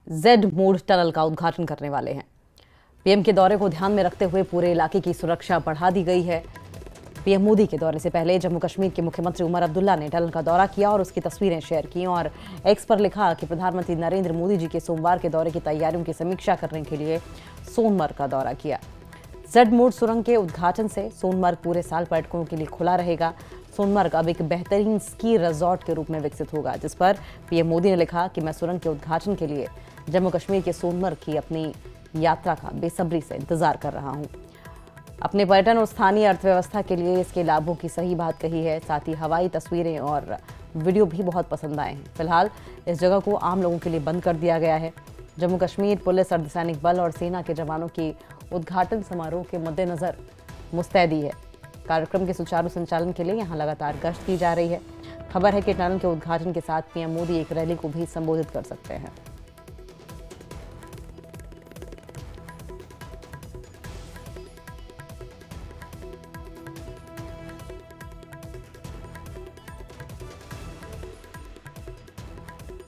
Z mode tunnel का उद्घाटन करने वाले हैं। पीएम के दौरे को ध्यान में रखते हुए पूरे इलाके की सुरक्षा बढ़ा दी गई है। पीएम मोदी के दौरे से पहले जम्मू कश्मीर के मुख्यमंत्री उमर अब्दुल्ला ने टनल का दौरा किया और उसकी तस्वीरें शेयर की और एक्स पर लिखा कि प्रधानमंत्री नरेंद्र मोदी जी के सोमवार के दौरे की तैयारियों की समीक्षा करने के लिए सोनमर्ग का दौरा किया। जेड मोड सुरंग के उद्घाटन से सोनमर्ग पूरे साल पर्यटकों के लिए खुला रहेगा। सोनमर्ग अब एक बेहतरीन स्की रिजॉर्ट के रूप में विकसित होगा, जिस पर पीएम मोदी ने लिखा कि मैं सुरंग के उद्घाटन के लिए जम्मू कश्मीर के सोनमर्ग की अपनी यात्रा का बेसब्री से इंतजार कर रहा हूं। अपने पर्यटन और स्थानीय अर्थव्यवस्था के लिए इसके लाभों की सही बात कही है। साथ ही हवाई तस्वीरें और वीडियो भी बहुत पसंद आए हैं। फिलहाल इस जगह को आम लोगों के लिए बंद कर दिया गया है। जम्मू कश्मीर पुलिस, अर्धसैनिक बल और सेना के जवानों की उद्घाटन समारोह के मद्देनजर मुस्तैदी है। कार्यक्रम के सुचारू संचालन के लिए यहां लगातार गश्त की जा रही है। खबर है कि टनल के उद्घाटन के साथ पीएम मोदी एक रैली को भी संबोधित कर सकते हैं।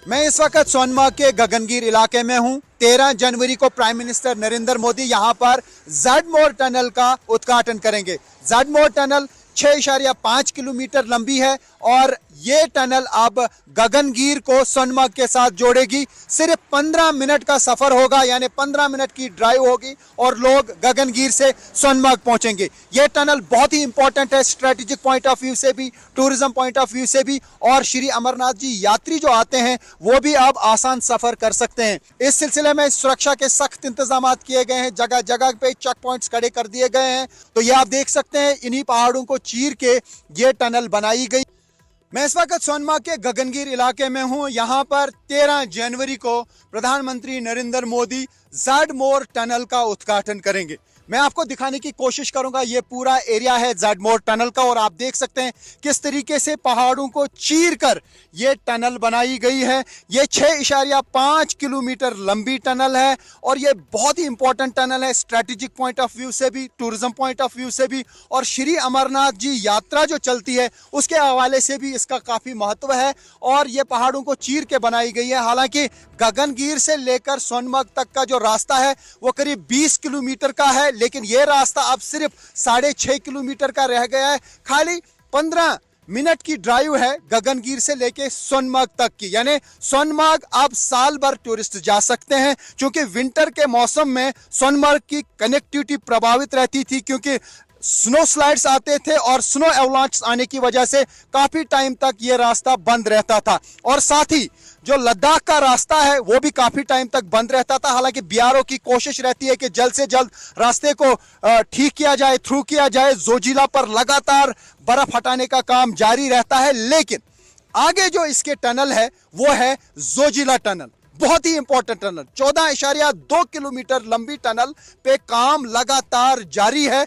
मैं इस वक्त सोनमर्ग के गगनगीर इलाके में हूं। 13 जनवरी को प्राइम मिनिस्टर नरेंद्र मोदी यहां पर जेड मोड टनल का उद्घाटन करेंगे। जेड मोड टनल 6.5 किलोमीटर लंबी है और ये टनल अब गगनगीर को सोनमर्ग के साथ जोड़ेगी। सिर्फ 15 मिनट का सफर होगा, यानी 15 मिनट की ड्राइव होगी और लोग गगनगीर से सोनमर्ग पहुंचेंगे। ये टनल बहुत ही इंपॉर्टेंट है, स्ट्रेटेजिक पॉइंट ऑफ व्यू से भी, टूरिज्म पॉइंट ऑफ व्यू से भी, और श्री अमरनाथ जी यात्री जो आते हैं वो भी अब आसान सफर कर सकते हैं। इस सिलसिले में सुरक्षा के सख्त इंतजाम किए गए हैं। जगह जगह पे चेक पॉइंट्स खड़े कर दिए गए हैं। तो ये आप देख सकते हैं, इन्हीं पहाड़ों को चीर के ये टनल बनाई गई। मैं इस वक्त सोनमर्ग के गगनगीर इलाके में हूं। यहां पर 13 जनवरी को प्रधानमंत्री Narendra Modi Z mode tunnel का उद्घाटन करेंगे। मैं आपको दिखाने की कोशिश करूंगा। ये पूरा एरिया है जेड मोड टनल का और आप देख सकते हैं किस तरीके से पहाड़ों को चीरकर ये टनल बनाई गई है। ये 6.5 किलोमीटर लंबी टनल है और ये बहुत ही इंपॉर्टेंट टनल है, स्ट्रेटेजिक पॉइंट ऑफ व्यू से भी, टूरिज्म पॉइंट ऑफ व्यू से भी, और श्री अमरनाथ जी यात्रा जो चलती है उसके हवाले से भी इसका काफी महत्व है। और ये पहाड़ों को चीर के बनाई गई है। हालांकि गगनगीर से लेकर सोनमर्ग तक का जो रास्ता है वो करीब 20 किलोमीटर का है, लेकिन यह रास्ता अब सिर्फ 6.5 किलोमीटर का रह गया है। खाली 15 मिनट की ड्राइव है गगनगीर से लेके सोनमर्ग तक की, यानी सोनमर्ग अब साल भर टूरिस्ट जा सकते हैं। क्योंकि विंटर के मौसम में सोनमर्ग की कनेक्टिविटी प्रभावित रहती थी, क्योंकि स्नो स्लाइड्स आते थे और स्नो एवलांच आने की वजह से काफी टाइम तक ये रास्ता बंद रहता था। और साथ ही जो लद्दाख का रास्ता है वो भी काफी टाइम तक बंद रहता था। हालांकि बीआरओ की कोशिश रहती है कि जल्द से जल्द रास्ते को ठीक किया जाए, थ्रू किया जाए। जोजिला पर लगातार बर्फ हटाने का काम जारी रहता है, लेकिन आगे जो इसके टनल है वो है जोजिला टनल, बहुत ही इंपॉर्टेंट टनल। 14.2 किलोमीटर लंबी टनल पे काम लगातार जारी है